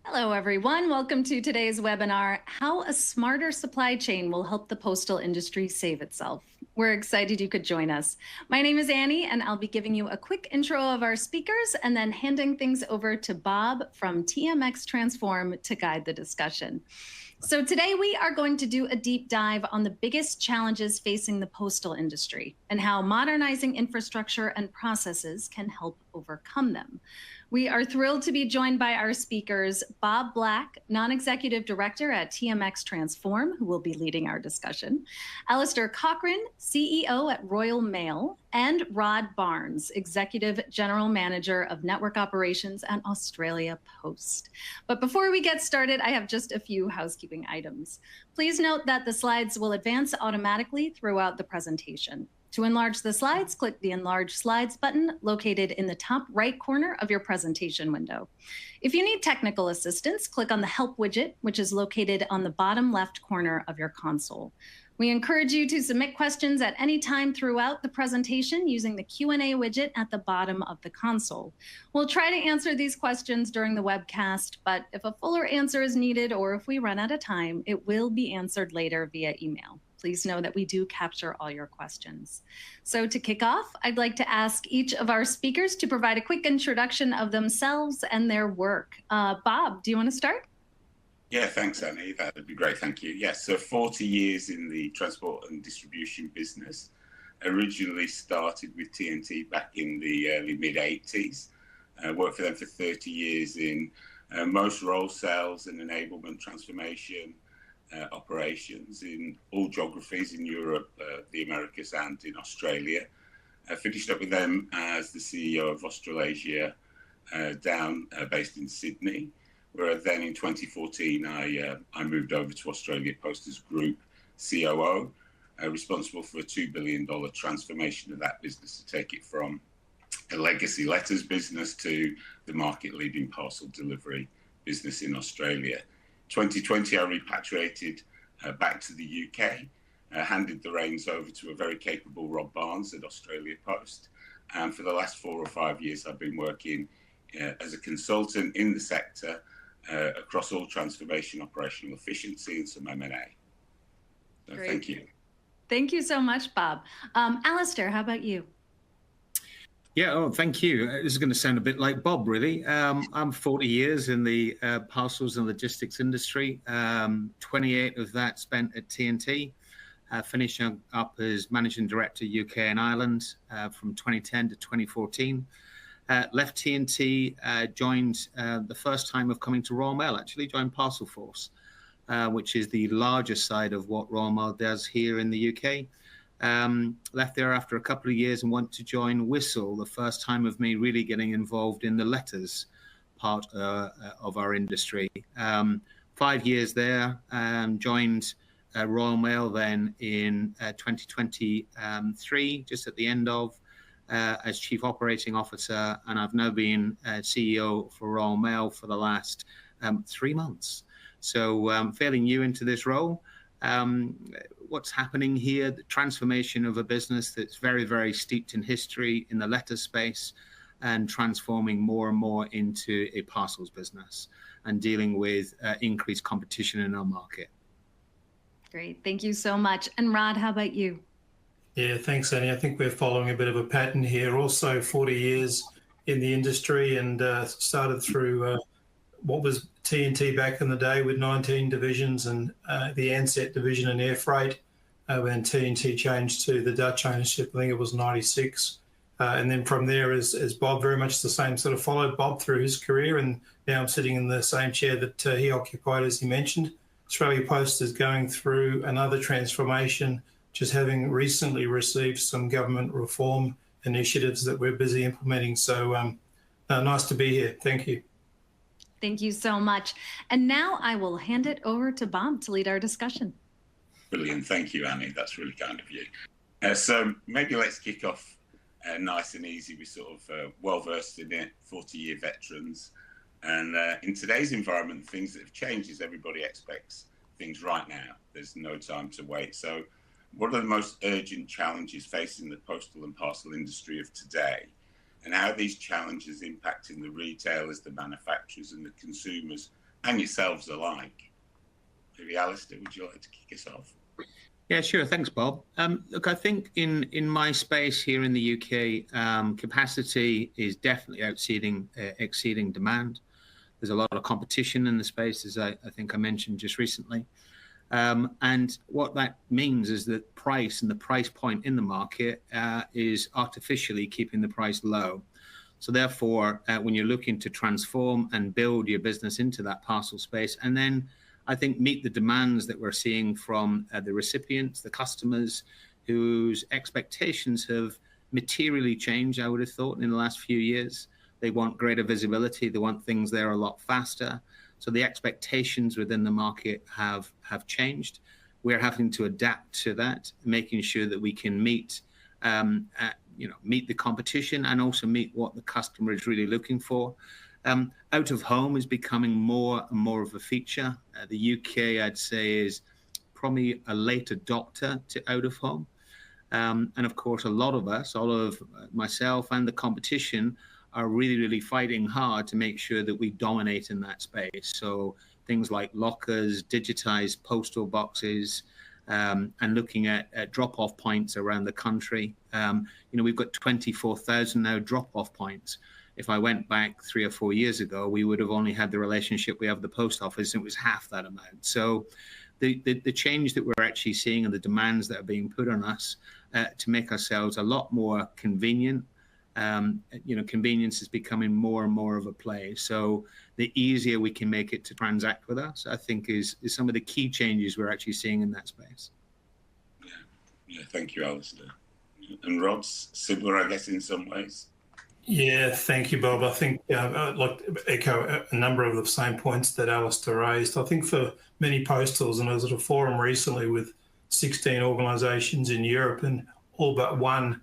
Hello, everyone. Welcome to today's webinar, How a Smarter Supply Chain Will Help the Postal Industry Save Itself. We're excited you could join us. My name is Annie, and I'll be giving you a quick intro of our speakers and then handing things over to Bob from TMX Transform to guide the discussion. So today we are going to do a deep dive on the biggest challenges facing the postal industry and how modernizing infrastructure and processes can help overcome them. We are thrilled to be joined by our speakers, Bob Black, Non-Executive Director at TMX Transform, who will be leading our discussion, Alistair Cochrane, CEO at Royal Mail, and Rod Barnes, Executive General Manager of Network Operations at Australia Post. But before we get started, I have just a few housekeeping items. Please note that the slides will advance automatically throughout the presentation. To enlarge the slides, click the Enlarge Slides button located in the top right corner of your presentation window. If you need technical assistance, click on the Help widget, which is located on the bottom left corner of your console. We encourage you to submit questions at any time throughout the presentation using the Q&A widget at the bottom of the console. We'll try to answer these questions during the webcast, but if a fuller answer is needed or if we run out of time, it will be answered later via email. Please know that we do capture all your questions. So to kick off, I'd like to ask each of our speakers to provide a quick introduction of themselves and their work. Bob, do you want to start? Yeah, thanks, Annie. That would be great. Thank you. Yes, so 40 years in the transport and distribution business. Originally started with TNT back in the early mid-80s. Worked for them for 30 years in most role sales and enablement transformation operations in all geographies in Europe, the Americas, and in Australia. I finished up with them as the CEO of Australasia based in Sydney, where then in 2014 I moved over to Australia Post as Group COO, responsible for a $2 billion transformation of that business to take it from a legacy letters business to the market-leading parcel delivery business in Australia. 2020, I repatriated back to the UK, handed the reins over to a very capable Rod Barnes at Australia Post. And for the last 4 or 5 years, I've been working as a consultant in the sector across all transformation, operational efficiency, and some M&A. So thank you. Thank you so much, Bob. Alistair, how about you? Yeah, oh, thank you. This is going to sound a bit like Bob, really. I'm 40 years in the parcels and logistics industry, 28 of that spent at TNT, finishing up as Managing Director UK and Ireland from 2010 to 2014. Left TNT, joined the first time of coming to Royal Mail, actually joined Parcel Force, which is the largest side of what Royal Mail does here in the UK. Left there after a couple of years and went to join Whistle, the first time of me really getting involved in the letters part of our industry. 5 years there, joined Royal Mail then in 2023, just at the end of, as Chief Operating Officer, and I've now been CEO for Royal Mail for the last 3 months. So fairly new into this role. What's happening here, the transformation of a business that's very, very steeped in history in the letter space and transforming more and more into a parcels business and dealing with increased competition in our market. Great, thank you so much. And Rod, how about you? Yeah, thanks, Annie. I think we're following a bit of a pattern here. Also 40 years in the industry and started through what was TNT back in the day with 19 divisions and the Ansett division and air freight. When TNT changed to the Dutch ownership, I think it was 96. And then from there, as Bob, very much the same, sort of followed Bob through his career. And now I'm sitting in the same chair that he occupied, as he mentioned. Australia Post is going through another transformation, just having recently received some government reform initiatives that we're busy implementing. So nice to be here. Thank you. Thank you so much. And now I will hand it over to Bob to lead our discussion. Brilliant. Thank you, Annie. That's really kind of you. So maybe let's kick off nice and easy. We're sort of well-versed in it, 40-year veterans. And in today's environment, things that have changed is everybody expects things right now. There's no time to wait. So what are the most urgent challenges facing the postal and parcel industry of today? And how are these challenges impacting the retailers, the manufacturers, and the consumers and yourselves alike. Maybe Alistair, would you like to kick us off? Yeah, sure. Thanks, Bob. Look, I think in my space here in the UK, capacity is definitely exceeding demand. There's a lot of competition in the space, as I think I mentioned just recently. And what that means is that price and the price point in the market is artificially keeping the price low. So therefore, when you're looking to transform and build your business into that parcel space, and then I think meet the demands that we're seeing from the recipients, the customers, whose expectations have materially changed, I would have thought, in the last few years. They want greater visibility. They want things there a lot faster. So the expectations within the market have changed. We're having to adapt to that, making sure that we can meet the competition and also meet what the customer is really looking for. Out of home is becoming more and more of a feature. The UK, I'd say, is probably a late adopter to out of home. And of course, a lot of us, all of myself and the competition, are really, really fighting hard to make sure that we dominate in that space. So things like lockers, digitized postal boxes, and looking at drop-off points around the country. We've got 24,000 now drop-off points. If I went back 3 or 4 years ago, we would have only had the relationship we have with the post office, and it was half that amount. So the change that we're actually seeing and the demands that are being put on us to make ourselves a lot more convenient. Convenience is becoming more and more of a play. So the easier we can make it to transact with us, I think, is some of the key changes we're actually seeing in that space. Yeah, thank you, Alistair. And Rod's similar, I guess, in some ways. Yeah, thank you, Bob. I think I'd like to echo a number of the same points that Alistair raised. I think for many postals, and I was at a forum recently with 16 organisations in Europe, and all but one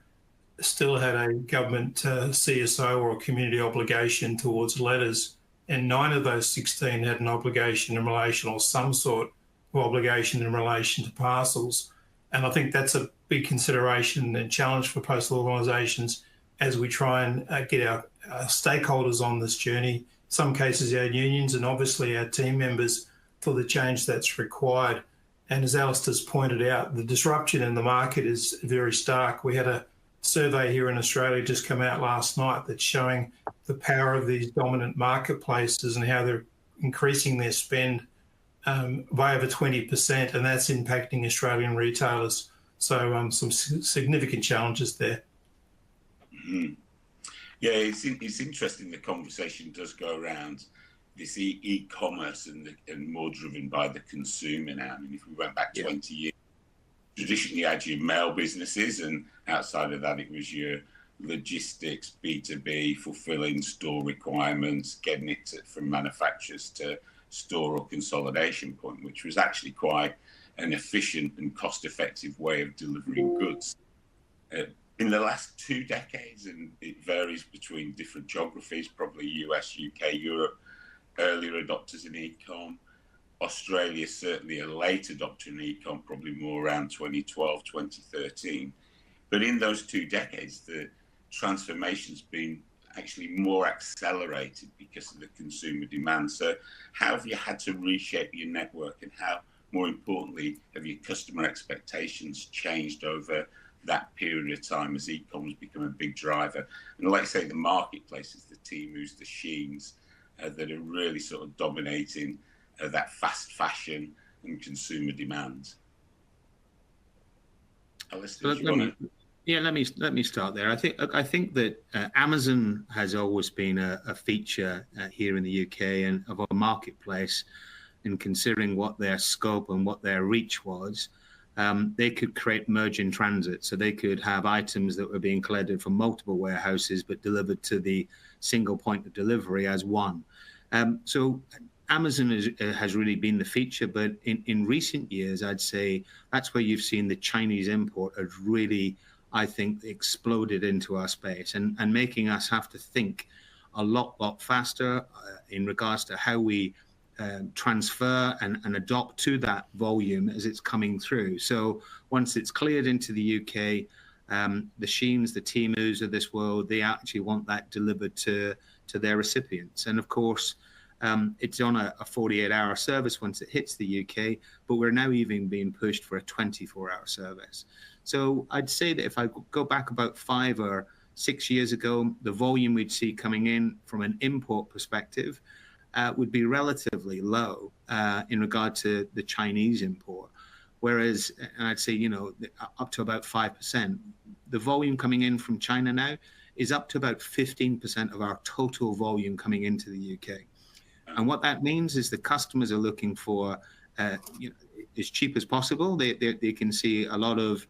still had a government CSO or a community obligation towards letters, and 9 of those 16 had an obligation in relation, or some sort of obligation in relation to parcels. And I think that's a big consideration and challenge for postal organisations as we try and get our stakeholders on this journey, in some cases our unions and obviously our team members, for the change that's required. And as Alistair's pointed out, the disruption in the market is very stark. We had a survey here in Australia just come out last night that's showing the power of these dominant marketplaces and how they're increasing their spend by over 20%, and that's impacting Australian retailers. So some significant challenges there. Mm-hmm. Yeah, it's interesting. The conversation does go around this e-commerce and more driven by the consumer now. I mean, if we went back 20 years, traditionally you had your mail businesses, and outside of that it was your logistics, B2B, fulfilling store requirements, getting it from manufacturers to store or consolidation point, which was actually quite an efficient and cost-effective way of delivering goods. In the last 2 decades, and it varies between different geographies, probably US, UK, Europe, earlier adopters in e-com. Australia, certainly a late adopter in e-com, probably more around 2012, 2013. But in those 2 decades, the transformation's been actually more accelerated because of the consumer demand. So how have you had to reshape your network, and how, more importantly, have your customer expectations changed over that period of time as e-com has become a big driver? And like I say, the marketplaces, the Temus, the Sheins, that are really sort of dominating that fast fashion and consumer demand. Alistair, let me start there. I think that Amazon has always been a feature here in the UK and of our marketplace. In considering what their scope and what their reach was, they could create merge in transit. So they could have items that were being collected from multiple warehouses but delivered to the single point of delivery as one. So Amazon has really been the feature, but in recent years, I'd say that's where you've seen the Chinese import has really, I think, exploded into our space and making us have to think a lot faster in regards to how we transfer and adopt to that volume as it's coming through. So once it's cleared into the UK, the Sheins, the Temus of this world, they actually want that delivered to their recipients. And of course, It's on a 48-hour service once it hits the UK, but we're now even being pushed for a 24-hour service. So I'd say that if I go back about 5 or 6 years ago, the volume we'd see coming in from an import perspective would be relatively low in regard to the Chinese import. Whereas, and I'd say, you know, up to about 5%. The volume coming in from China now is up to about 15% of our total volume coming into the UK. And what that means is the customers are looking for, you know, as cheap as possible. They can see a lot of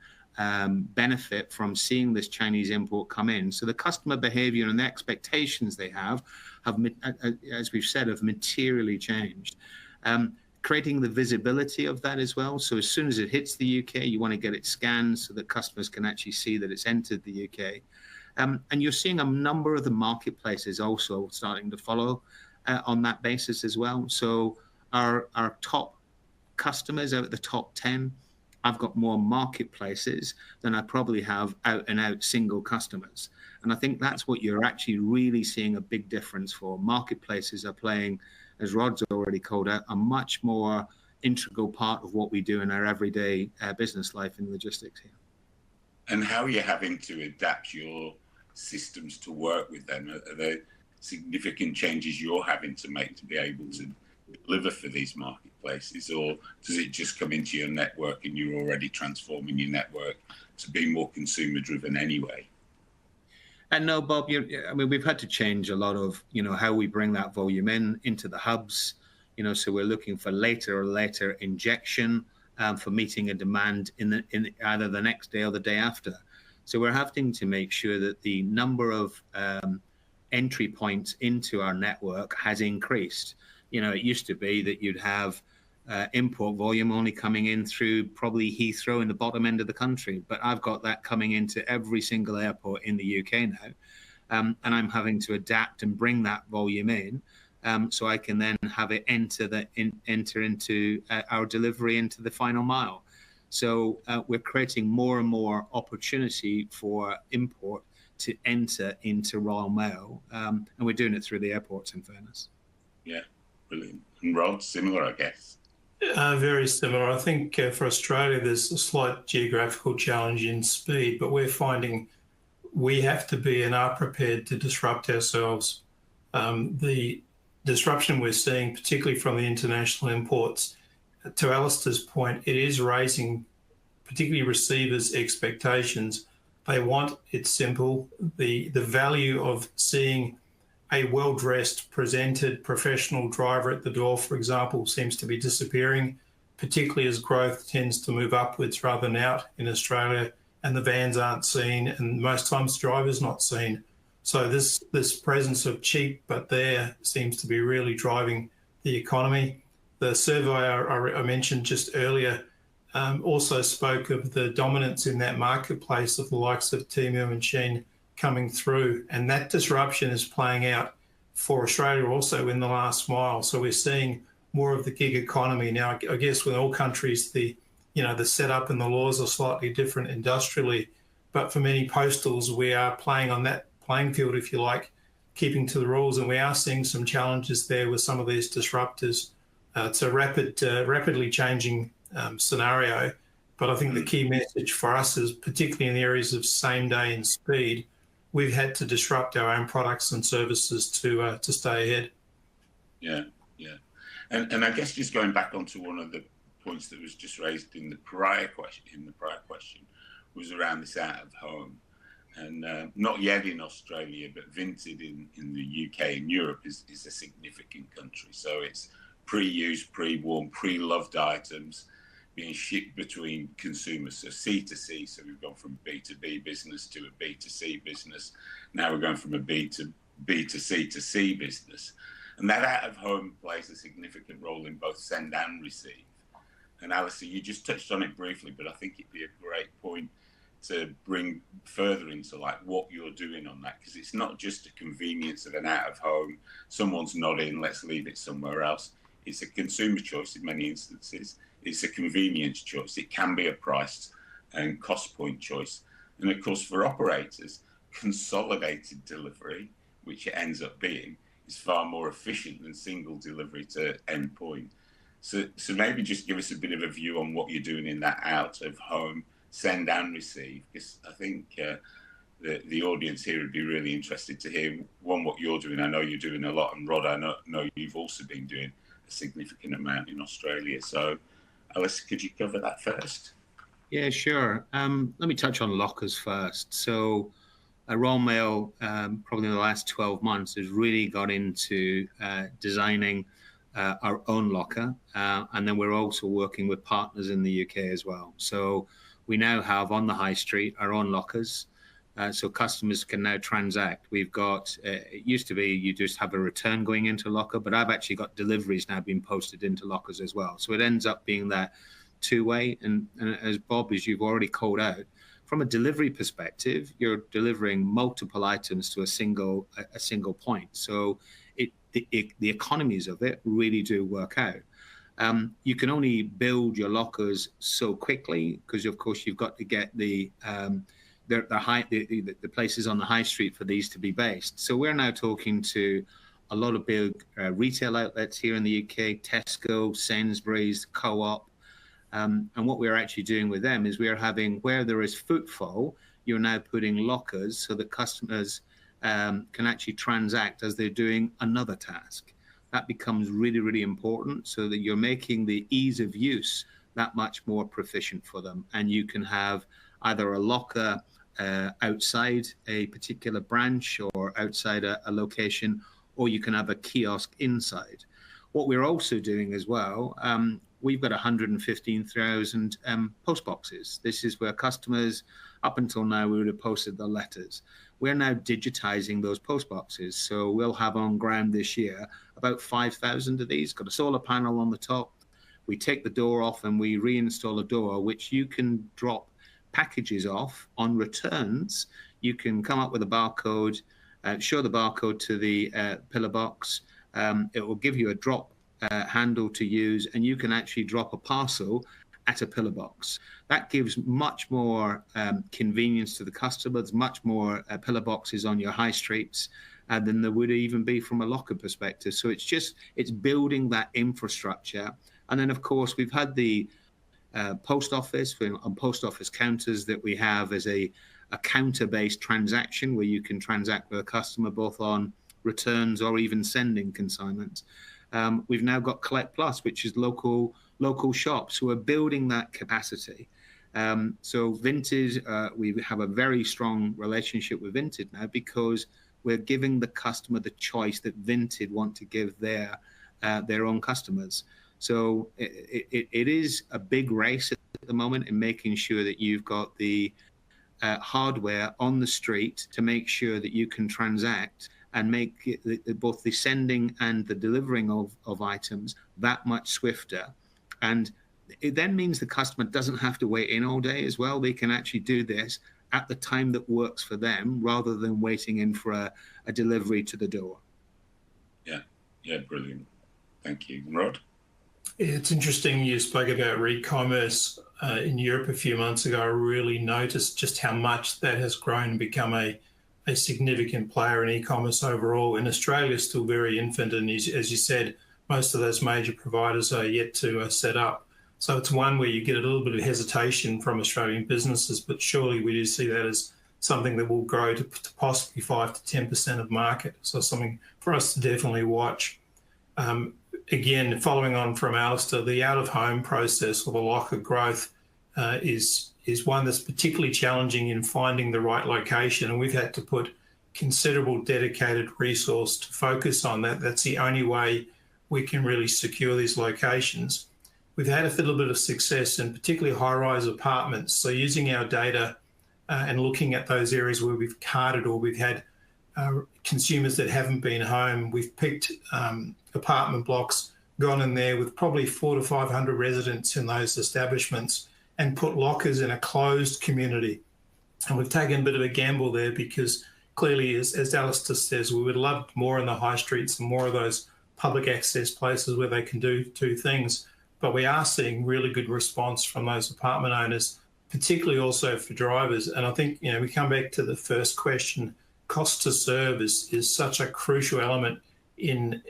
benefit from seeing this Chinese import come in. So the customer behavior and the expectations they have, as we've said, have materially changed. Creating the visibility of that as well. So as soon as it hits the UK, you want to get it scanned so that customers can actually see that it's entered the UK. And you're seeing a number of the marketplaces also starting to follow on that basis as well. So our top customers out of the top 10, I've got more marketplaces than I probably have out and out single customers. And I think that's what you're actually really seeing a big difference for. Marketplaces are playing, as Rod's already called out, a much more integral part of what we do in our everyday business life in logistics here. And how are you having to adapt your systems to work with them? Are there significant changes you're having to make to be able to deliver for these marketplaces, or does it just come into your network and you're already transforming your network to be more consumer driven anyway? And no, Bob, I mean, we've had to change a lot of, you know, how we bring that volume into the hubs, you know, so we're looking for later injection for meeting a demand in either the next day or the day after. So we're having to make sure that the number of entry points into our network has increased. You know, it used to be that you'd have import volume only coming in through probably Heathrow in the bottom end of the country, but I've got that coming into every single airport in the UK now, and I'm having to adapt and bring that volume in, so I can then have it enter into our delivery into the final mile. So we're creating more and more opportunity for import to enter into Royal Mail, and we're doing it through the airports, in fairness. Yeah, brilliant. And Rod, similar, I guess. Very similar. I think for Australia, there's a slight geographical challenge in speed, but we're finding we have to be and are prepared to disrupt ourselves. The disruption we're seeing, particularly from the international imports, to Alistair's point, it is raising particularly receivers' expectations. They want it simple. The value of seeing a well-dressed, presented, professional driver at the door, for example, seems to be disappearing, particularly as growth tends to move upwards rather than out in Australia, and the vans aren't seen, and most times drivers not seen. So this presence of cheap but there seems to be really driving the economy. The survey I mentioned just earlier also spoke of the dominance in that marketplace of the likes of Temu and Shein coming through, and that disruption is playing out for Australia also in the last mile. So we're seeing more of the gig economy now. I guess with all countries, the setup and the laws are slightly different industrially, but for many postals, we are playing on that playing field, if you like, keeping to the rules, and we are seeing some challenges there with some of these disruptors. It's a rapidly changing scenario, but I think the key message for us is, particularly in the areas of same day and speed, we've had to disrupt our own products and services to stay ahead. Yeah. And I guess just going back onto one of the points that was just raised in the prior question was around this out of home. And not yet in Australia, but Vinted in the UK and Europe is a significant country. So it's pre-used, pre-worn, pre-loved items being shipped between consumers, so C2C. So we've gone from B2B business to a B2C business. Now we're going from a B2C to C business. And that out of home plays a significant role in both send and receive. And Alistair, you just touched on it briefly, but I think it'd be a great point to bring further into like what you're doing on that, because it's not just a convenience of an out of home, someone's not in, let's leave it somewhere else. It's a consumer choice in many instances. It's a convenience choice. It can be a price and cost point choice. And of course, for operators, consolidated delivery, which it ends up being, is far more efficient than single delivery to endpoint. So maybe just give us a bit of a view on what you're doing in that out of home send and receive, because I think the audience here would be really interested to hear, one, what you're doing. I know you're doing a lot, and Rod, I know you've also been doing a significant amount in Australia. So Alice, could you cover that first? Yeah, sure. Let me touch on lockers first. So Royal Mail, probably in the last 12 months, has really got into designing our own locker. And then we're also working with partners in the UK as well. So we now have on the high street our own lockers. So customers can now transact. We've got, it used to be you just have a return going into locker, but I've actually got deliveries now being posted into lockers as well. So it ends up being that two-way. And as Bob, as you've already called out, from a delivery perspective, you're delivering multiple items to a single point. So the economies of it really do work out. You can only build your lockers so quickly because, of course, you've got to get the places on the high street for these to be based. So we're now talking to a lot of big retail outlets here in the UK, Tesco, Sainsbury's, Co-op. And what we're actually doing with them is we're having, where there is footfall, you're now putting lockers so that customers can actually transact as they're doing another task. That becomes really, really important so that you're making the ease of use that much more proficient for them. And you can have either a locker outside a particular branch or outside a location, or you can have a kiosk inside. What we're also doing as well, we've got 115,000 post boxes. This is where customers, up until now, we would have posted their letters. We're now digitizing those post boxes. So we'll have on ground this year about 5,000 of these, got a solar panel on the top. We take the door off and we reinstall a door, which you can drop packages off on returns. You can come up with a barcode, show the barcode to the pillar box. It will give you a drop handle to use, and you can actually drop a parcel at a pillar box. That gives much more convenience to the customers, much more pillar boxes on your high streets than there would even be from a locker perspective. So it's building that infrastructure. And then, of course, we've had the post office on post office counters that we have as a counter-based transaction where you can transact with a customer both on returns or even sending consignments. We've now got Collect Plus, which is local shops who are building that capacity. So Vinted, we have a very strong relationship with Vinted now because we're giving the customer the choice that Vinted want to give their own customers. So it is a big race at the moment in making sure that you've got the hardware on the street to make sure that you can transact and make both the sending and the delivering of items that much swifter. And it then means the customer doesn't have to wait in all day as well. They can actually do this at the time that works for them rather than waiting in for a delivery to the door. Yeah, brilliant. Thank you. Rod? It's interesting you spoke about re-commerce in Europe a few months ago. I really noticed just how much that has grown and become a significant player in e-commerce overall. In Australia, still very infant, and as you said, most of those major providers are yet to set up. So it's one where you get a little bit of hesitation from Australian businesses, but surely we do see that as something that will grow to possibly 5 to 10% of market. So something for us to definitely watch. Again, following on from Alistair, the out-of-home process or the locker growth is one that's particularly challenging in finding the right location. And we've had to put considerable dedicated resource to focus on that. That's the only way we can really secure these locations. We've had a little bit of success in particularly high-rise apartments. So using our data and looking at those areas where we've carded or we've had consumers that haven't been home, we've picked apartment blocks, gone in there with probably 400 to 500 residents in those establishments and put lockers in a closed community. And we've taken a bit of a gamble there because clearly, as Alistair says, we would love more in the high streets and more of those public access places where they can do two things. But we are seeing really good response from those apartment owners, particularly also for drivers. And I think, we come back to the first question, cost to serve is such a crucial element in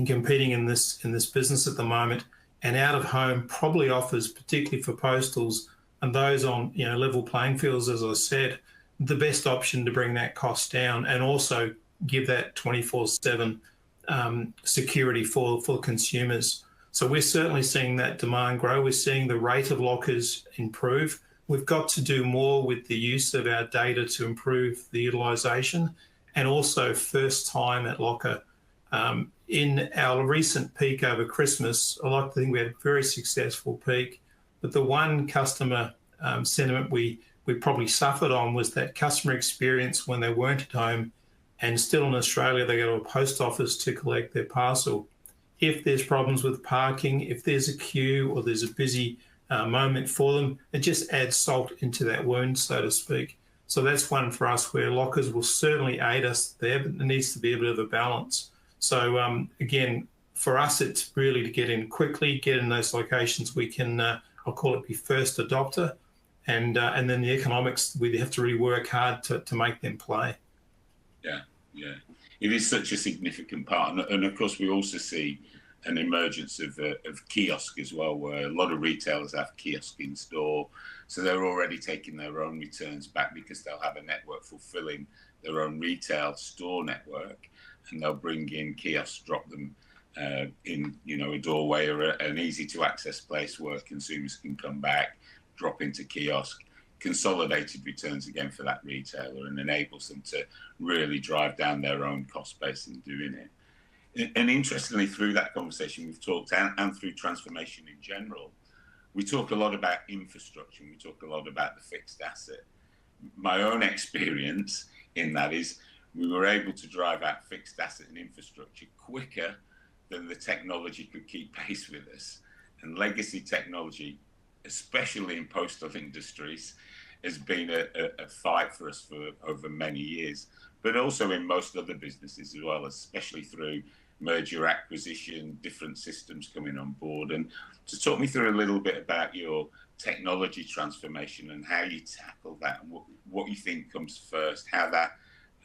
competing in this business at the moment. And out of home probably offers, particularly for postals and those on level playing fields, as I said, the best option to bring that cost down and also give that 24/7 security for consumers. So we're certainly seeing that demand grow. We're seeing the rate of lockers improve. We've got to do more with the use of our data to improve the utilisation and also first time at locker. In our recent peak over Christmas, I like to think we had a very successful peak, but the one customer sentiment we probably suffered on was that customer experience when they weren't at home and still in Australia, they go to a post office to collect their parcel. If there's problems with parking, if there's a queue or there's a busy moment for them, it just adds salt into that wound, so to speak. So that's one for us where lockers will certainly aid us there, but there needs to be a bit of a balance. So again, for us, it's really to get in quickly, get in those locations we can, I'll call it be first adopter, and then the economics, we have to really work hard to make them play. Yeah. It is such a significant part. And of course, we also see an emergence of kiosk as well, where a lot of retailers have kiosk in store. So they're already taking their own returns back because they'll have a network fulfilling their own retail store network. And they'll bring in kiosks, drop them in, a doorway or an easy to access place where consumers can come back, drop into kiosk, consolidated returns again for that retailer, and enables them to really drive down their own cost base in doing it. And interestingly, through that conversation we've talked, and through transformation in general, we talk a lot about infrastructure, and we talk a lot about the fixed asset. My own experience in that is we were able to drive out fixed asset and infrastructure quicker than the technology could keep pace with us. And legacy technology, especially in postal industries, has been a fight for us for over many years, but also in most other businesses as well, especially through merger acquisition, different systems coming on board. And to talk me through a little bit about your technology transformation and how you tackle that, and what you think comes first, how that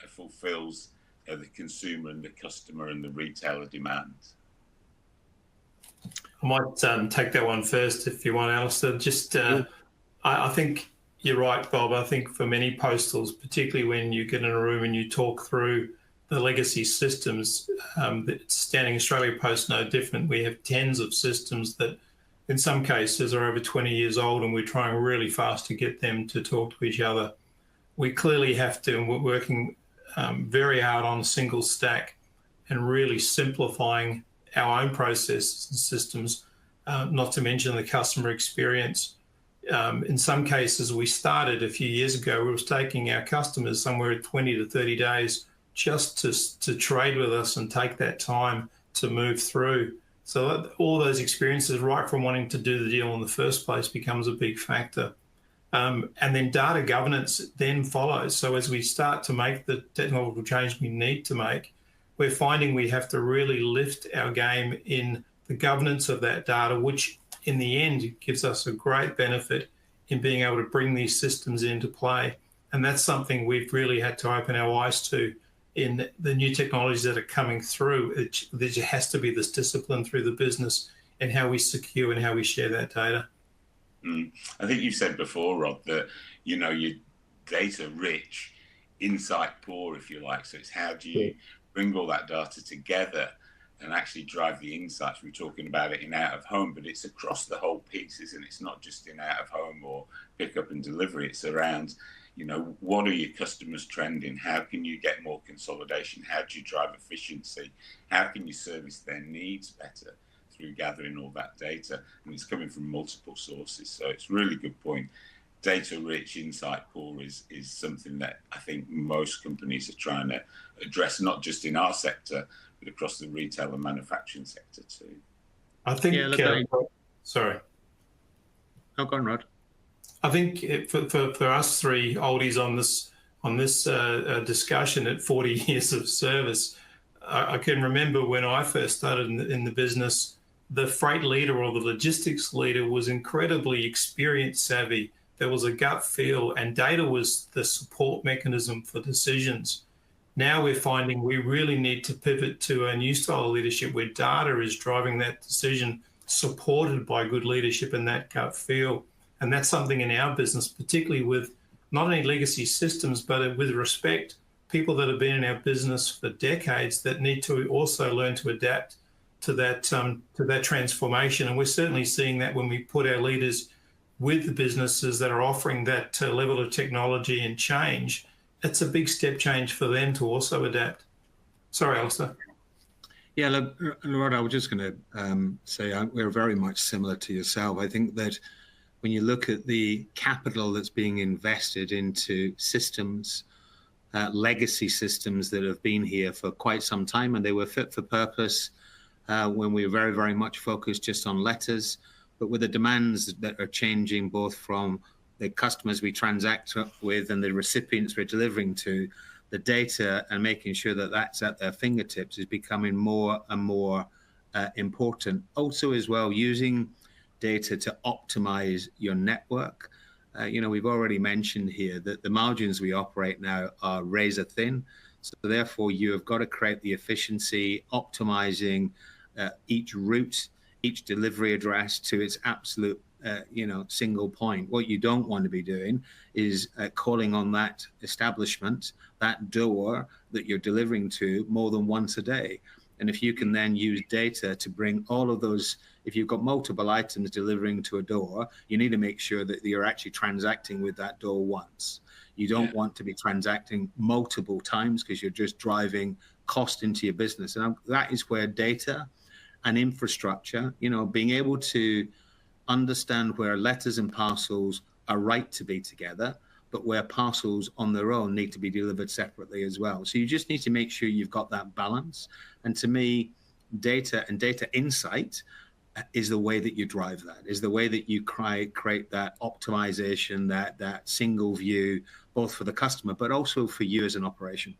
fulfills the consumer and the customer and the retailer demands. I might take that one first if you want, Alistair. Just, I think you're right, Bob. I think for many postals, particularly when you get in a room and you talk through the legacy systems, Standing Australia Post no different. We have tens of systems that in some cases are over 20 years old, and we're trying really fast to get them to talk to each other. We clearly have to, and we're working very hard on a single stack and really simplifying our own processes and systems, not to mention the customer experience. In some cases, we started a few years ago, we were taking our customers somewhere 20 to 30 days just to trade with us and take that time to move through. So all those experiences, right from wanting to do the deal in the first place, becomes a big factor. And then data governance then follows. So as we start to make the technological change we need to make, we're finding we have to really lift our game in the governance of that data, which in the end gives us a great benefit in being able to bring these systems into play. And that's something we've really had to open our eyes to in the new technologies that are coming through. There has to be this discipline through the business and how we secure and how we share that data. I think you've said before, Rod, that, you're data rich, insight poor, if you like. So it's how do you bring all that data together and actually drive the insights? We're talking about it in out of home, but it's across the whole piece, isn't it? It's not just in out of home or pick up and delivery. It's around, what are your customers trending? How can you get more consolidation? How do you drive efficiency? How can you service their needs better through gathering all that data? And it's coming from multiple sources. So it's a really good point. Data rich, insight poor is something that I think most companies are trying to address, not just in our sector, but across the retail and manufacturing sector too. I think, sorry. Oh, go on, Rod. I think for us three oldies on this discussion at 40 years of service, I can remember when I first started in the business, the freight leader or the logistics leader was incredibly experience savvy. There was a gut feel, and data was the support mechanism for decisions. Now we're finding we really need to pivot to a new style of leadership where data is driving that decision, supported by good leadership in that gut feel. And that's something in our business, particularly with not only legacy systems, but with respect, people that have been in our business for decades that need to also learn to adapt to that transformation. And we're certainly seeing that when we put our leaders with the businesses that are offering that level of technology and change. It's a big step change for them to also adapt. Sorry, Alistair. Yeah, look, Rod, I was just going to say we're very much similar to yourself. I think that when you look at the capital that's being invested into systems, legacy systems that have been here for quite some time, and they were fit for purpose when we were very, very much focused just on letters, but with the demands that are changing both from the customers we transact with and the recipients we're delivering to, the data and making sure that that's at their fingertips is becoming more and more important. Also as well, using data to optimize your network. We've already mentioned here that the margins we operate now are razor thin. So therefore, you have got to create the efficiency, optimizing each route, each delivery address to its absolute single point. What you don't want to be doing is calling on that establishment, that door that you're delivering to more than once a day. And if you can then use data to bring all of those, if you've got multiple items delivering to a door, you need to make sure that you're actually transacting with that door once. You don't want to be transacting multiple times because you're just driving cost into your business. And that is where data and infrastructure, being able to understand where letters and parcels are right to be together, but where parcels on their own need to be delivered separately as well. So you just need to make sure you've got that balance. And to me, data and data insight is the way that you drive that, is the way that you create that optimization, that single view, both for the customer, but also for you as an operation.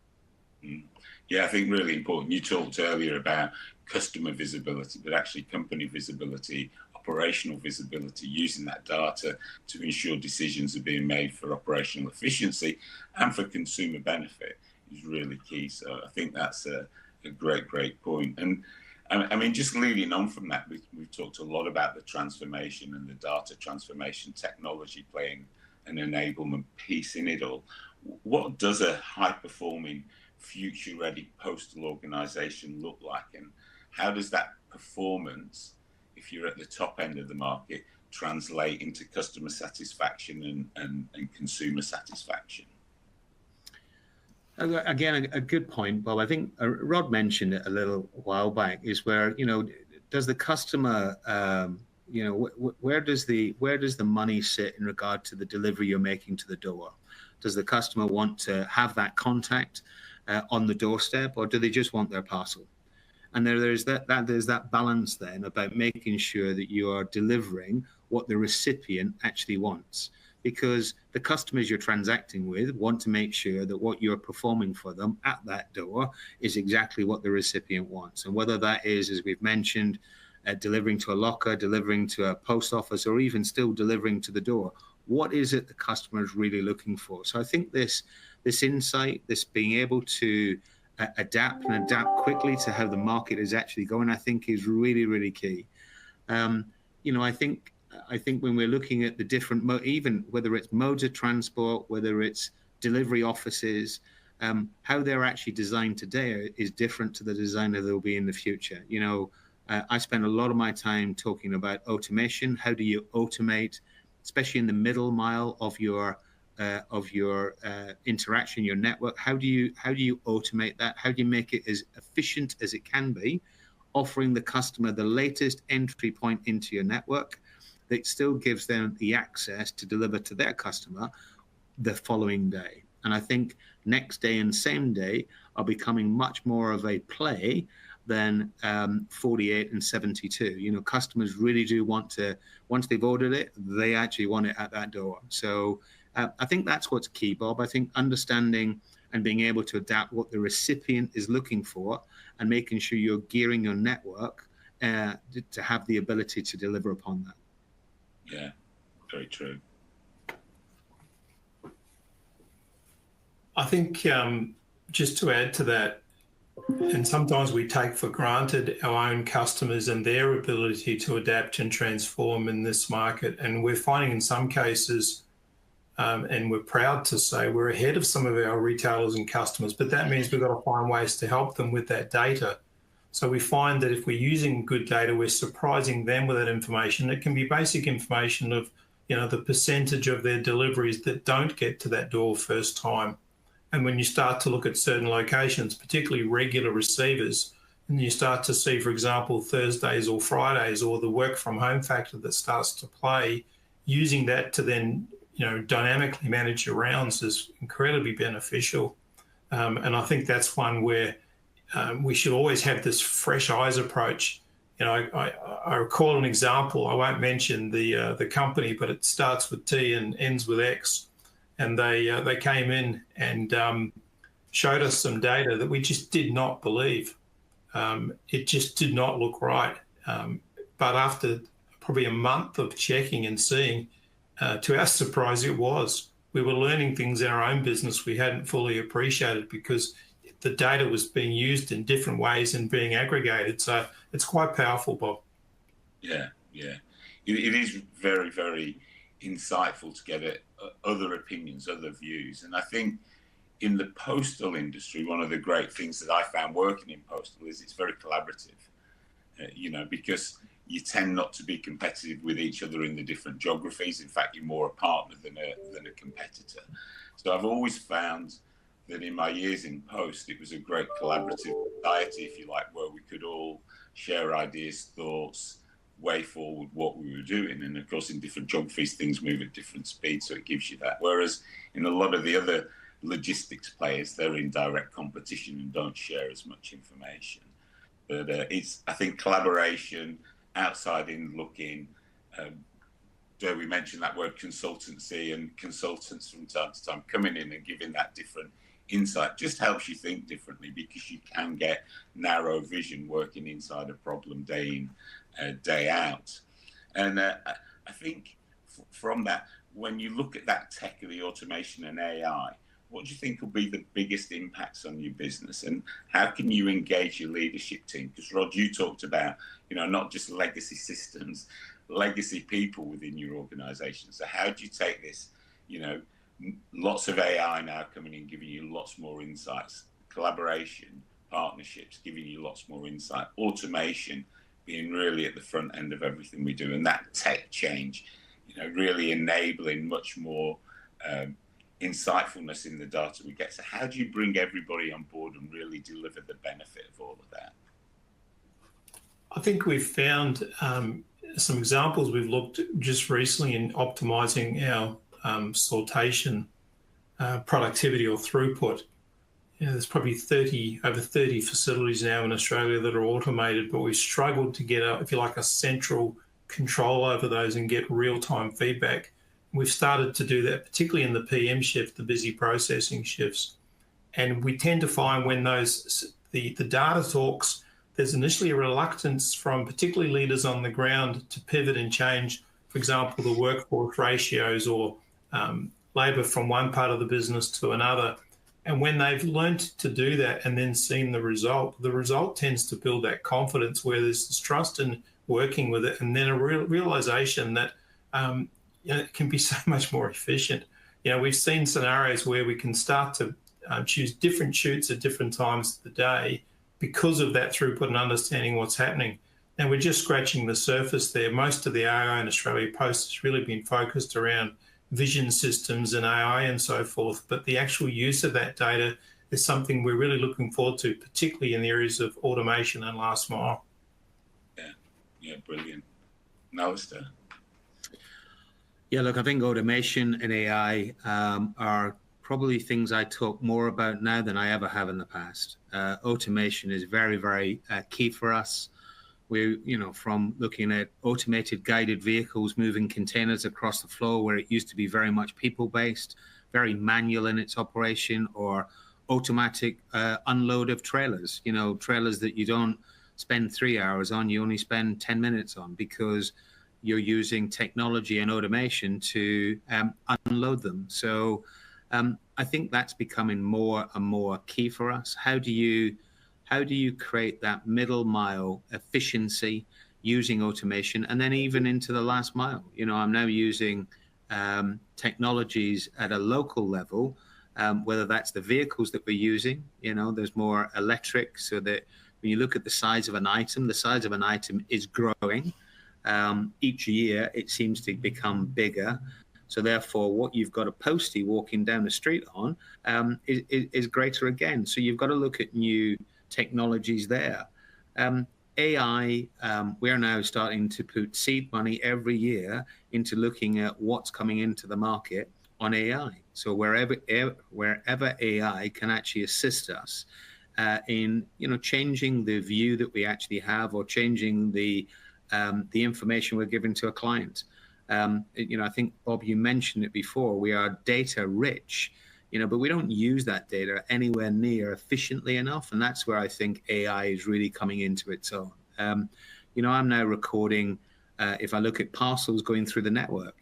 Yeah, I think really important. You talked earlier about customer visibility, but actually company visibility, operational visibility, using that data to ensure decisions are being made for operational efficiency and for consumer benefit is really key. So I think that's a great point. And I mean, just leading on from that, we've talked a lot about the transformation and the data transformation, technology playing an enablement piece in it all. What does a high-performing, future-ready postal organization look like? And how does that performance, if you're at the top end of the market, translate into customer satisfaction and consumer satisfaction? Again, a good point, Bob. I think Rod mentioned it a little while back, is where, does the customer, where does the money sit in regard to the delivery you're making to the door? Does the customer want to have that contact on the doorstep, or do they just want their parcel? And there's that balance then about making sure that you are delivering what the recipient actually wants, because the customers you're transacting with want to make sure that what you're performing for them at that door is exactly what the recipient wants. And whether that is, as we've mentioned, delivering to a locker, delivering to a post office, or even still delivering to the door, what is it the customer is really looking for? So I think this insight, this being able to adapt quickly to how the market is actually going, I think is really, really key. I think when we're looking at the different, even whether it's modes of transport, whether it's delivery offices, how they're actually designed today is different to the design that they'll be in the future. I spend a lot of my time talking about automation. How do you automate, especially in the middle mile of your interaction, your network? How do you automate that? How do you make it as efficient as it can be, offering the customer the latest entry point into your network that still gives them the access to deliver to their customer the following day? And I think next day and same day are becoming much more of a play than 48 and 72. Customers really do want to, once they've ordered it, they actually want it at that door. So I think that's what's key, Bob. I think understanding and being able to adapt what the recipient is looking for and making sure you're gearing your network to have the ability to deliver upon that. Yeah, very true. I think just to add to that, and sometimes we take for granted our own customers and their ability to adapt and transform in this market. And we're finding in some cases, and we're proud to say we're ahead of some of our retailers and customers, but that means we've got to find ways to help them with that data. So we find that if we're using good data, we're surprising them with that information. It can be basic information of, the percentage of their deliveries that don't get to that door first time. And when you start to look at certain locations, particularly regular receivers, and you start to see, for example, Thursdays or Fridays, or the work from home factor that starts to play, using that to then, dynamically manage your rounds is incredibly beneficial. And I think that's one where we should always have this fresh eyes approach. I recall an example. I won't mention the company, but it starts with T and ends with X. And they came in and showed us some data that we just did not believe. It just did not look right. But after probably a month of checking and seeing, to our surprise, it was. We were learning things in our own business we hadn't fully appreciated because the data was being used in different ways and being aggregated. So it's quite powerful, Bob. Yeah. It is very, very insightful to get other opinions, other views. And I think in the postal industry, one of the great things that I found working in postal is it's very collaborative, because you tend not to be competitive with each other in the different geographies. In fact, you're more a partner than a competitor. So I've always found that in my years in post, it was a great collaborative society, if you like, where we could all share ideas, thoughts, way forward what we were doing. And of course, in different geographies, things move at different speeds, so it gives you that. Whereas in a lot of the other logistics players, they're in direct competition and don't share as much information. But it's, I think, collaboration, outside in looking. Dare we mention that word consultancy, and consultants from time to time coming in and giving that different insight just helps you think differently, because you can get narrow vision working inside a problem day in, day out. And I think from that, when you look at that tech of the automation and AI, what do you think will be the biggest impacts on your business, and how can you engage your leadership team? Because Rod, you talked about, not just legacy systems, legacy people within your organization. So how do you take this, lots of AI now coming in, giving you lots more insights, collaboration, partnerships, giving you lots more insight, automation being really at the front end of everything we do, and that tech change, really enabling much more insightfulness in the data we get. So how do you bring everybody on board and really deliver the benefit of all of that? I think we've found some examples we've looked just recently in optimizing our sortation productivity or throughput. There's probably over 30 facilities now in Australia that are automated, but we've struggled to get, if you like, a central control over those and get real-time feedback. We've started to do that, particularly in the PM shift, the busy processing shifts. And we tend to find when the data talks, there's initially a reluctance from particularly leaders on the ground to pivot and change, for example, the workforce ratios or labour from one part of the business to another. And when they've learned to do that and then seen the result tends to build that confidence where there's this trust in working with it, and then a realisation that it can be so much more efficient. We've seen scenarios where we can start to choose different shoots at different times of the day because of that throughput and understanding what's happening. And we're just scratching the surface there. Most of the AI in Australia Post has really been focused around vision systems and AI and so forth. But the actual use of that data is something we're really looking forward to, particularly in the areas of automation and last mile. Yeah, brilliant. Alistair? Yeah, look, I think automation and AI are probably things I talk more about now than I ever have in the past. Automation is very, very key for us. We, from looking at automated guided vehicles moving containers across the floor, where it used to be very much people-based, very manual in its operation, or automatic unload of trailers, trailers that you don't spend 3 hours on, you only spend 10 minutes on, because you're using technology and automation to unload them. So I think that's becoming more and more key for us. How do you create that middle mile efficiency using automation, and then even into the last mile? I'm now using technologies at a local level, whether that's the vehicles that we're using. There's more electric, so that when you look at the size of an item is growing. Each year it seems to become bigger. So therefore, what you've got a postie walking down the street on is greater again. So you've got to look at new technologies there. AI, we're now starting to put seed money every year into looking at what's coming into the market on AI. So wherever AI can actually assist us in changing the view that we actually have, or changing the information we're giving to a client. I think, Bob, you mentioned it before, we are data rich, but we don't use that data anywhere near efficiently enough. And that's where I think AI is really coming into its own. I'm now recording, if I look at parcels going through the network,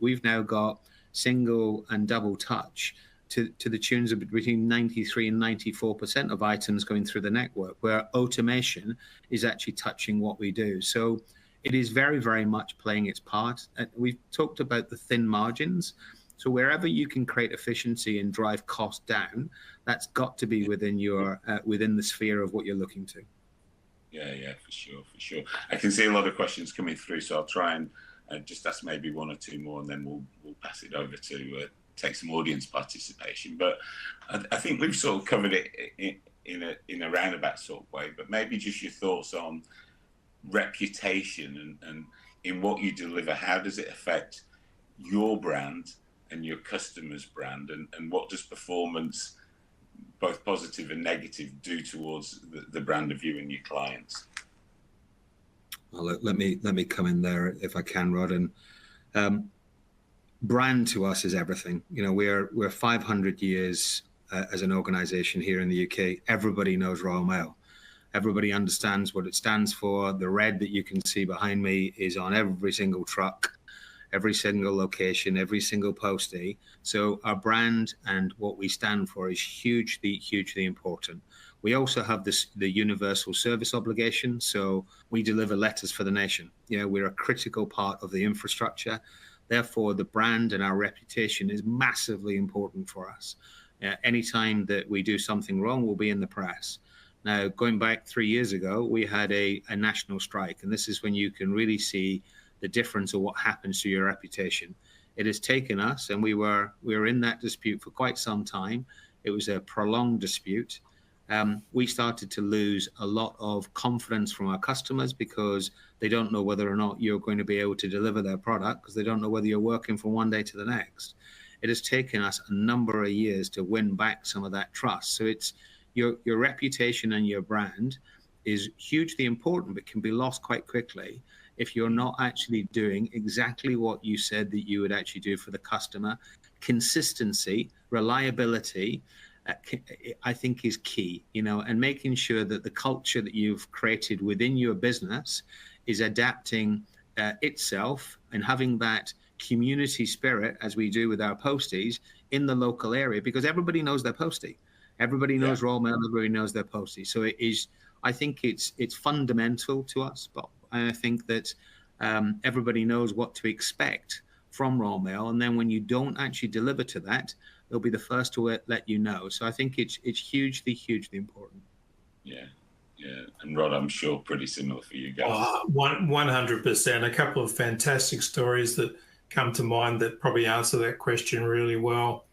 we've now got single and double touch to the tunes of between 93 and 94% of items going through the network, where automation is actually touching what we do. So it is very, very much playing its part. We've talked about the thin margins. So wherever you can create efficiency and drive cost down, that's got to be within the sphere of what you're looking to. Yeah, for sure. I can see a lot of questions coming through, so I'll try and just ask maybe one or two more, and then we'll pass it over to take some audience participation. But I think we've sort of covered it in a roundabout sort of way. But maybe just your thoughts on reputation and in what you deliver. How does it affect your brand and your customer's brand, and what does performance, both positive and negative, do towards the brand of you and your clients? Well, let me come in there if I can, Rod. And brand to us is everything. We're 500 years as an organization here in the UK. Everybody knows Royal Mail. Everybody understands what it stands for. The red that you can see behind me is on every single truck, every single location, every single postie. So our brand and what we stand for is hugely, hugely important. We also have the universal service obligation. So we deliver letters for the nation. We're a critical part of the infrastructure. Therefore, the brand and our reputation is massively important for us. Anytime that we do something wrong, we'll be in the press. Now, going back 3 years ago, we had a national strike, and this is when you can really see the difference of what happens to your reputation. It has taken us, and we were in that dispute for quite some time. It was a prolonged dispute. We started to lose a lot of confidence from our customers, because they don't know whether or not you're going to be able to deliver their product, because they don't know whether you're working from one day to the next. It has taken us a number of years to win back some of that trust. So it's your reputation and your brand is hugely important, but can be lost quite quickly if you're not actually doing exactly what you said that you would actually do for the customer. Consistency, reliability, I think is key, and making sure that the culture that you've created within your business is adapting itself and having that community spirit, as we do with our posties, in the local area, because everybody knows their postie. Everybody knows Royal Mail, everybody knows their postie. So it is, I think it's fundamental to us, Bob. And I think that everybody knows what to expect from Royal Mail. And then when you don't actually deliver to that, they'll be the first to let you know. So I think it's hugely, hugely important. Yeah. And Rod, I'm sure pretty similar for you guys. 100%. A couple of fantastic stories that come to mind that probably answer that question really well.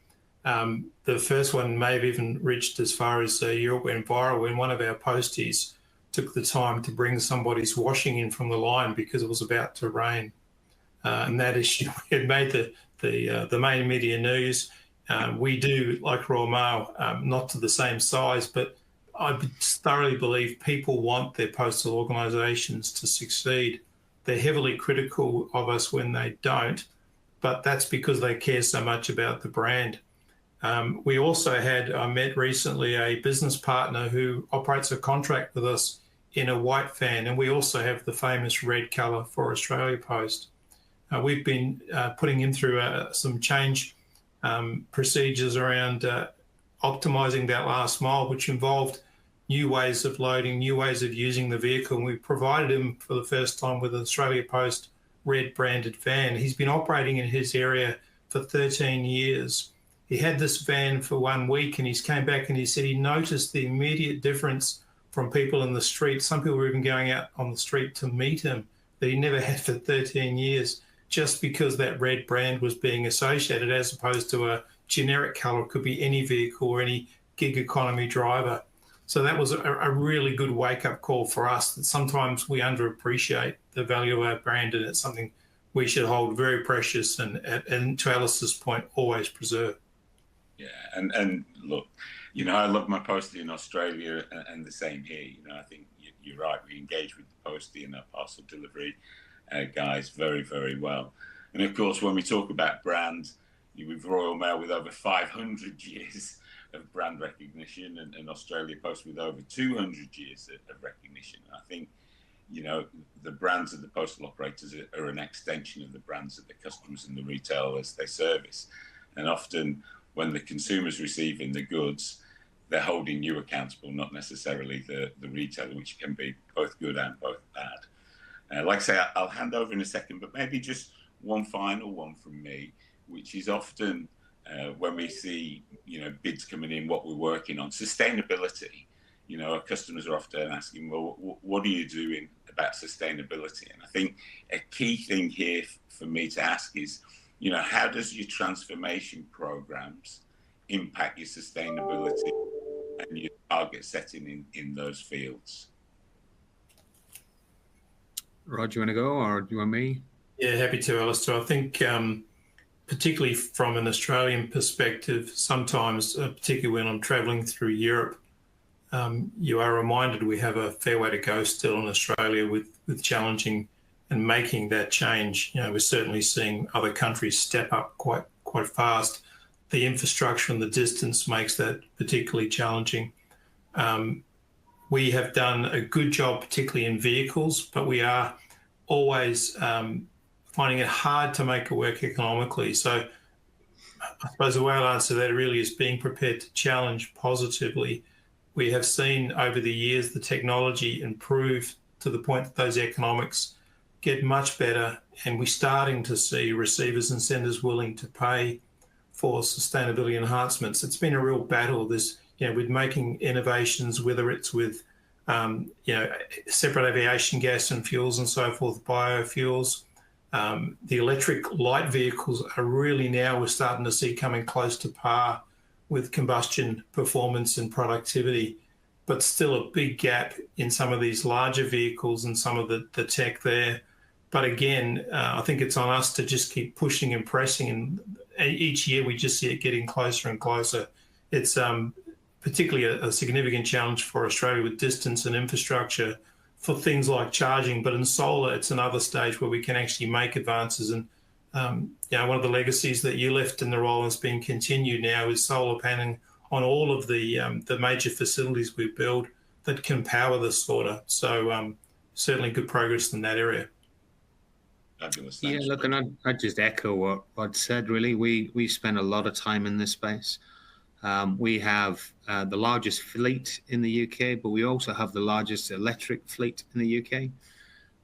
The first one may have even reached as far as Europe, went viral when one of our posties took the time to bring somebody's washing in from the line because it was about to rain. And that issue had made the main media news. We do, like Royal Mail, not to the same size, but I thoroughly believe people want their postal organisations to succeed. They're heavily critical of us when they don't, but that's because they care so much about the brand. We also I met recently a business partner who operates a contract with us in a white van, and we also have the famous red colour for Australia Post. We've been putting him through some change procedures around optimizing that last mile, which involved new ways of loading, new ways of using the vehicle. And we provided him for the first time with an Australia Post red branded van. He's been operating in his area for 13 years. He had this van for 1 week and he's came back and he said he noticed the immediate difference from people in the street. Some people were even going out on the street to meet him that he never had for 13 years, just because that red brand was being associated, as opposed to a generic colour. It could be any vehicle or any gig economy driver. So that was a really good wake-up call for us, that sometimes we underappreciate the value of our brand, and it's something we should hold very precious and to Alice's point, always preserve. Yeah, and look, I love my postie in Australia, and the same here. I think you're right. We engage with the postie and our parcel delivery guys very, very well. And of course, when we talk about brand, with Royal Mail with over 500 years of brand recognition, and Australia Post with over 200 years of recognition. And I think, the brands of the postal operators are an extension of the brands of the customers and the retailers they service. And often when the consumer's receiving the goods, they're holding you accountable, not necessarily the retailer, which can be both good and both bad. Like I say, I'll hand over in a second, but maybe just one final one from me, which is often when we see, bids coming in, what we're working on, sustainability. Our customers are often asking, well, what are you doing about sustainability? And I think a key thing here for me to ask is, how does your transformation programs impact your sustainability and your target setting in those fields? Rod, do you want to go, or do you want me? Yeah, happy to, Alistair. I think particularly from an Australian perspective, sometimes, particularly when I'm travelling through Europe, you are reminded we have a fair way to go still in Australia with challenging and making that change. We're certainly seeing other countries step up quite fast. The infrastructure and the distance makes that particularly challenging. We have done a good job, particularly in vehicles, but we are always finding it hard to make it work economically. So I suppose the way I'll answer that really is being prepared to challenge positively. We have seen over the years the technology improve to the point that those economics get much better, and we're starting to see receivers and senders willing to pay for sustainability enhancements. It's been a real battle, with making innovations, whether it's with separate aviation gas and fuels and so forth, biofuels. The electric light vehicles are really now, we're starting to see coming close to par with combustion performance and productivity, but still a big gap in some of these larger vehicles and some of the tech there. But again, I think it's on us to just keep pushing and pressing, and each year we just see it getting closer and closer. It's particularly a significant challenge for Australia with distance and infrastructure for things like charging, but in solar, it's another stage where we can actually make advances. And one of the legacies that you left in the role has been continued now is solar panelling on all of the major facilities we build that can power this sorter. So certainly good progress in that area. Fabulous. Yeah, look, and I'd just echo what Rod said, really. We spend a lot of time in this space. We have the largest fleet in the UK, but we also have the largest electric fleet in the UK.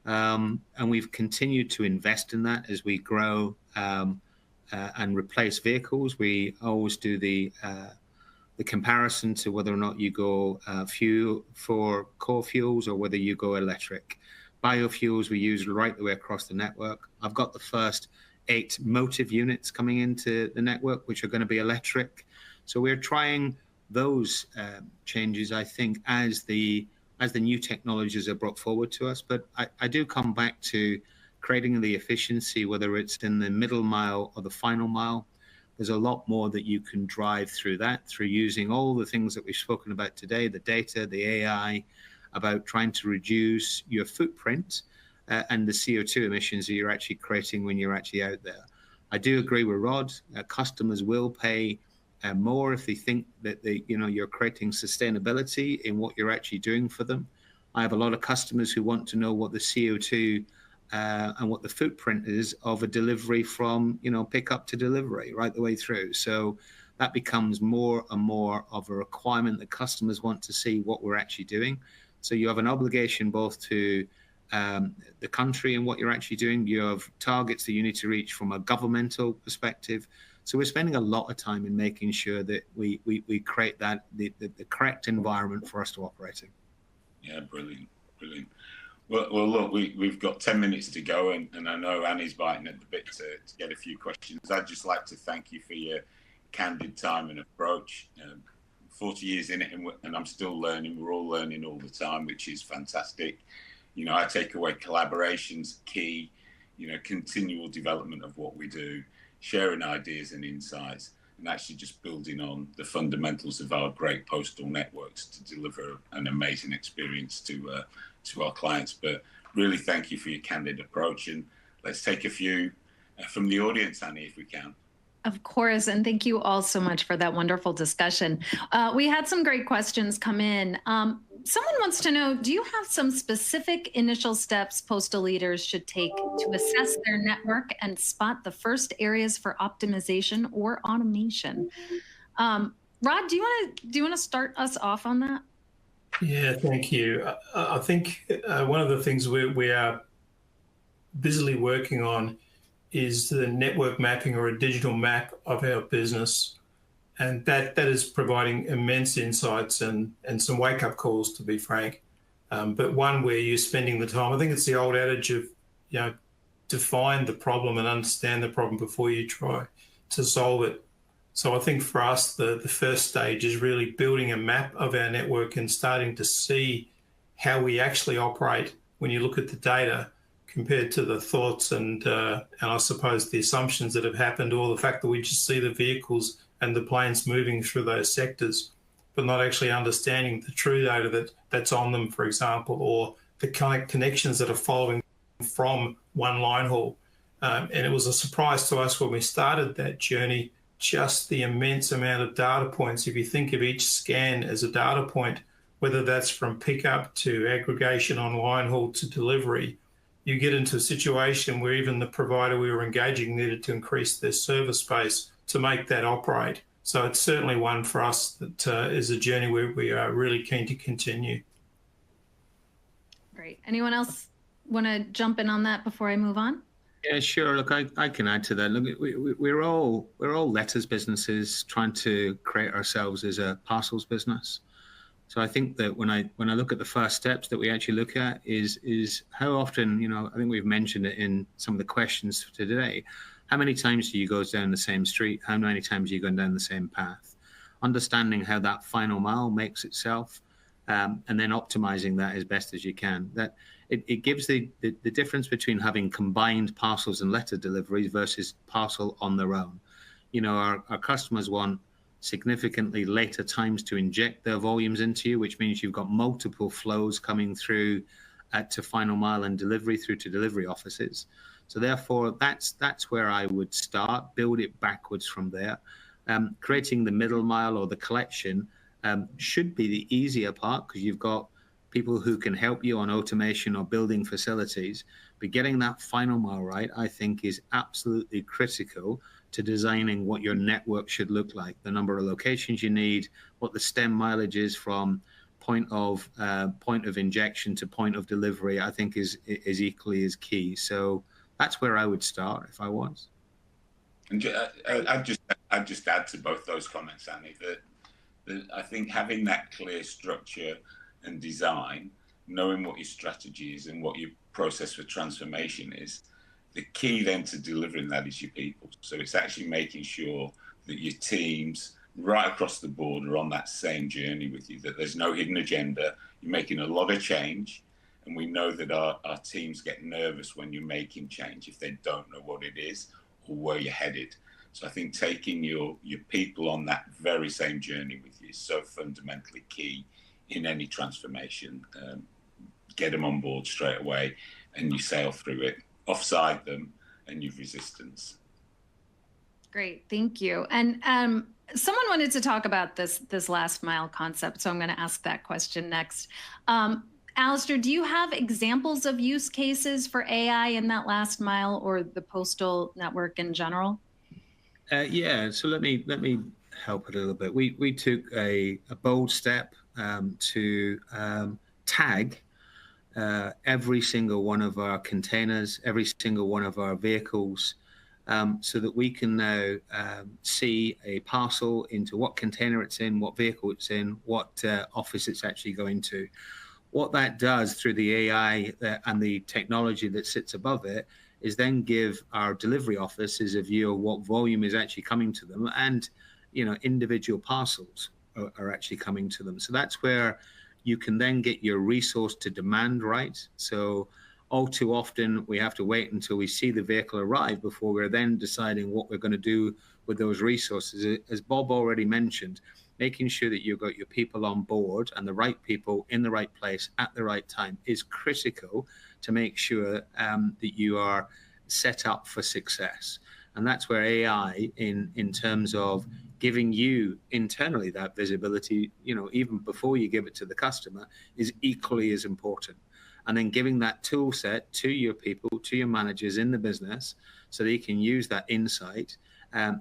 And we've continued to invest in that as we grow and replace vehicles. We always do the comparison to whether or not you go fuel for core fuels or whether you go electric. Biofuels we use right the way across the network. I've got the first 8 motive units coming into the network, which are going to be electric. So we're trying those changes, I think, as the new technologies are brought forward to us. But I do come back to creating the efficiency, whether it's in the middle mile or the final mile. There's a lot more that you can drive through that, through using all the things that we've spoken about today, the data, the AI, about trying to reduce your footprint and the CO2 emissions that you're actually creating when you're actually out there. I do agree with Rod. Customers will pay more if they think that you're creating sustainability in what you're actually doing for them. I have a lot of customers who want to know what the CO2 and what the footprint is of a delivery from, pickup to delivery right the way through. So that becomes more and more of a requirement that customers want to see what we're actually doing. So you have an obligation both to the country and what you're actually doing. You have targets that you need to reach from a governmental perspective. So we're spending a lot of time in making sure that we create that the correct environment for us to operate in. Yeah, brilliant. Well, look, we've got 10 minutes to go, and I know Annie's biting at the bit to get a few questions. I'd just like to thank you for your candid time and approach. 40 years in it, and I'm still learning. We're all learning all the time, which is fantastic. I take away collaboration's key, continual development of what we do, sharing ideas and insights, and actually just building on the fundamentals of our great postal networks to deliver an amazing experience to our clients. But really thank you for your candid approach, and let's take a few from the audience, Annie, if we can. Of course, and thank you all so much for that wonderful discussion. We had some great questions come in. Someone wants to know, do you have some specific initial steps postal leaders should take to assess their network and spot the first areas for optimization or automation? Rod, do you want to start us off on that? Yeah, thank you. I think one of the things we are busily working on is the network mapping or a digital map of our business. And that is providing immense insights and some wake-up calls, to be frank. But one where you're spending the time. I think it's the old adage of, define the problem and understand the problem before you try to solve it. So I think for us, the first stage is really building a map of our network and starting to see how we actually operate when you look at the data compared to the thoughts and I suppose the assumptions that have happened, or the fact that we just see the vehicles and the planes moving through those sectors, but not actually understanding the true data that's on them, for example, or the connections that are following from one line haul. And it was a surprise to us when we started that journey, just the immense amount of data points. If you think of each scan as a data point, whether that's from pickup to aggregation on line haul to delivery, you get into a situation where even the provider we were engaging needed to increase their server space to make that operate. So it's certainly one for us that is a journey where we are really keen to continue. Great. Anyone else want to jump in on that before I move on? Yeah, sure. Look, I can add to that. Look, we're all letters businesses trying to create ourselves as a parcels business. So I think that when I look at the first steps that we actually look at is how often, I think we've mentioned it in some of the questions for today. How many times do you go down the same street? How many times are you going down the same path? Understanding how that final mile makes itself, and then optimizing that as best as you can. That it gives the difference between having combined parcels and letter deliveries versus parcel on their own. Our customers want significantly later times to inject their volumes into you, which means you've got multiple flows coming through to final mile and delivery through to delivery offices. So therefore, that's where I would start, build it backwards from there. Creating the middle mile or the collection should be the easier part, because you've got people who can help you on automation or building facilities. But getting that final mile right, I think, is absolutely critical to designing what your network should look like, the number of locations you need, what the stem mileage is from point of injection to point of delivery, I think is equally as key. So that's where I would start if I was. And I'd just add to both those comments, Annie, that I think having that clear structure and design, knowing what your strategy is and what your process for transformation is, the key then to delivering that is your people. So it's actually making sure that your teams right across the board are on that same journey with you, that there's no hidden agenda. You're making a lot of change. And we know that our teams get nervous when you're making change if they don't know what it is or where you're headed. So I think taking your people on that very same journey with you is so fundamentally key in any transformation. Get them on board straight away and you sail through it. Offside them and you've resistance. Great, thank you. And someone wanted to talk about this last mile concept, so I'm going to ask that question next. Alistair, do you have examples of use cases for AI in that last mile or the postal network in general? Yeah, so let me help a little bit. We took a bold step to tag every single one of our containers, every single one of our vehicles, so that we can now see a parcel into what container it's in, what vehicle it's in, what office it's actually going to. What that does through the AI and the technology that sits above it is then give our delivery offices a view of what volume is actually coming to them, and individual parcels are actually coming to them. So that's where you can then get your resource to demand right. So all too often we have to wait until we see the vehicle arrive before we're then deciding what we're going to do with those resources. As Bob already mentioned, making sure that you've got your people on board and the right people in the right place at the right time is critical to make sure that you are set up for success. And that's where AI, in terms of giving you internally that visibility, even before you give it to the customer, is equally as important. And then giving that tool set to your people, to your managers in the business, so they can use that insight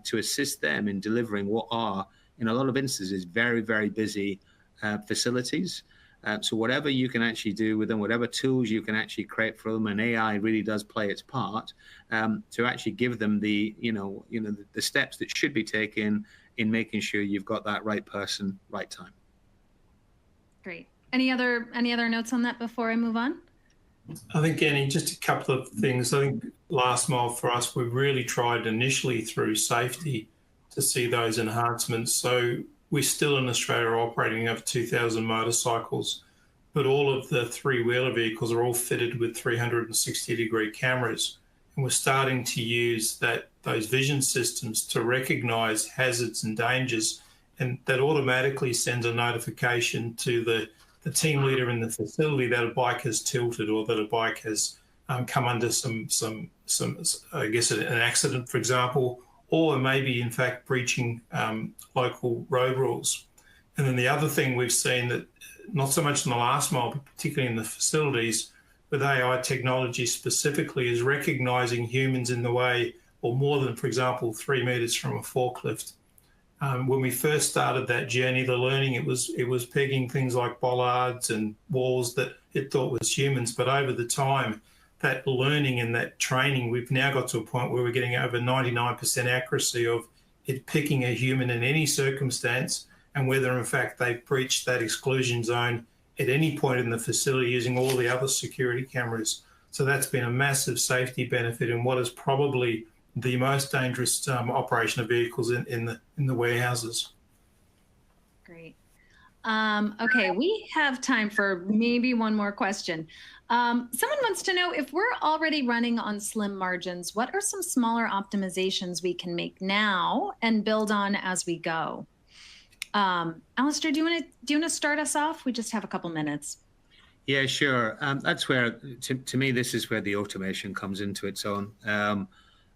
to assist them in delivering what are, in a lot of instances, very, very busy facilities. So whatever you can actually do with them, whatever tools you can actually create for them, and AI really does play its part to actually give them the steps that should be taken in making sure you've got that right person, right time. Great. Any other notes on that before I move on? I think, Annie, just a couple of things. I think last mile for us, we really tried initially through safety to see those enhancements. So we're still in Australia operating over 2,000 motorcycles, but all of the three-wheeler vehicles are all fitted with 360-degree cameras. And we're starting to use those vision systems to recognise hazards and dangers, and that automatically sends a notification to the team leader in the facility that a bike has tilted or that a bike has come under some I guess an accident, for example, or maybe in fact breaching local road rules. And then the other thing we've seen, that not so much in the last mile, but particularly in the facilities with AI technology specifically, is recognising humans in the way, or more than, for example, 3 metres from a forklift. When we first started that journey, the learning, it was pegging things like bollards and walls that it thought was humans. But over the time, that learning and that training, we've now got to a point where we're getting over 99% accuracy of it picking a human in any circumstance, and whether in fact they've breached that exclusion zone at any point in the facility using all the other security cameras. So that's been a massive safety benefit in what is probably the most dangerous operation of vehicles in the warehouses. Great. Okay, we have time for maybe one more question. Someone wants to know, if we're already running on slim margins, what are some smaller optimizations we can make now and build on as we go? Alistair, do you want to start us off? We just have a couple minutes. Yeah, sure. That's where, to me, this is where the automation comes into its own.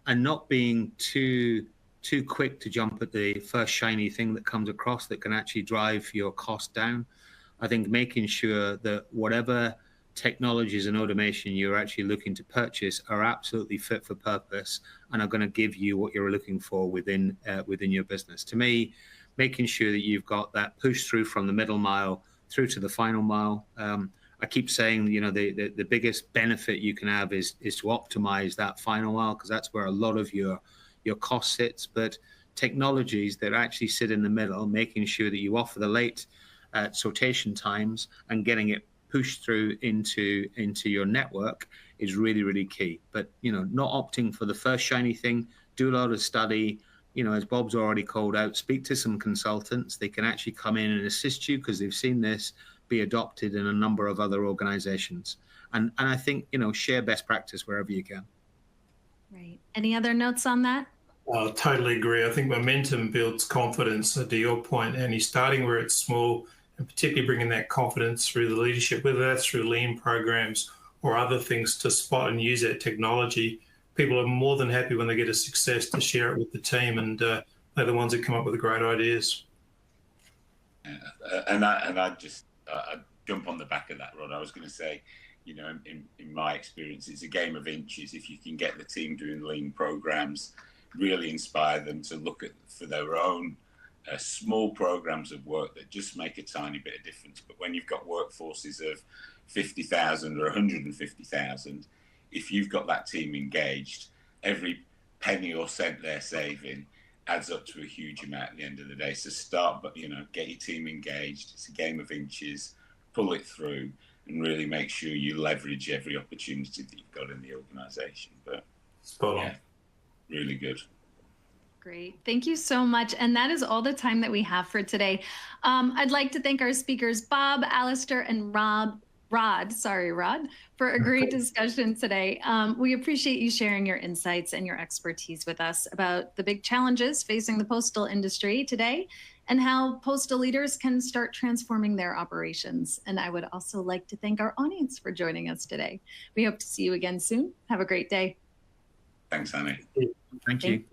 And not being too quick to jump at the first shiny thing that comes across that can actually drive your cost down. I think making sure that whatever technologies and automation you're actually looking to purchase are absolutely fit for purpose and are going to give you what you're looking for within your business. To me, making sure that you've got that push through from the middle mile through to the final mile. I keep saying, the biggest benefit you can have is to optimize that final mile, because that's where a lot of your cost sits. But technologies that actually sit in the middle, making sure that you offer the late sortation times and getting it pushed through into your network is really, really key. But, not opting for the first shiny thing, do a lot of study. As Bob's already called out, speak to some consultants. They can actually come in and assist you because they've seen this be adopted in a number of other organizations. And I think, share best practice wherever you can. Right. Any other notes on that? I totally agree. I think momentum builds confidence, to your point, and starting where it's small, and particularly bringing that confidence through the leadership, whether that's through lean programs or other things, to spot and use that technology. People are more than happy when they get a success to share it with the team, and they're the ones that come up with the great ideas. And I jump on the back of that, Rod. I was going to say, you know, in my experience, it's a game of inches. If you can get the team doing lean programs, really inspire them to look at for their own small programs of work that just make a tiny bit of difference. But when you've got workforces of 50,000 or 150,000, if you've got that team engaged, every penny or cent they're saving adds up to a huge amount at the end of the day. So start, but you know, get your team engaged. It's a game of inches. Pull it through and really make sure you leverage every opportunity that you've got in the organisation. But spot on. Yeah, really good. Great. Thank you so much. And that is all the time that we have for today. I'd like to thank our speakers, Bob, Alistair, and Rod, for a great discussion today. We appreciate you sharing your insights and your expertise with us about the big challenges facing the postal industry today and how postal leaders can start transforming their operations. And I would also like to thank our audience for joining us today. We hope to see you again soon. Have a great day. Thanks, Annie. Thank you.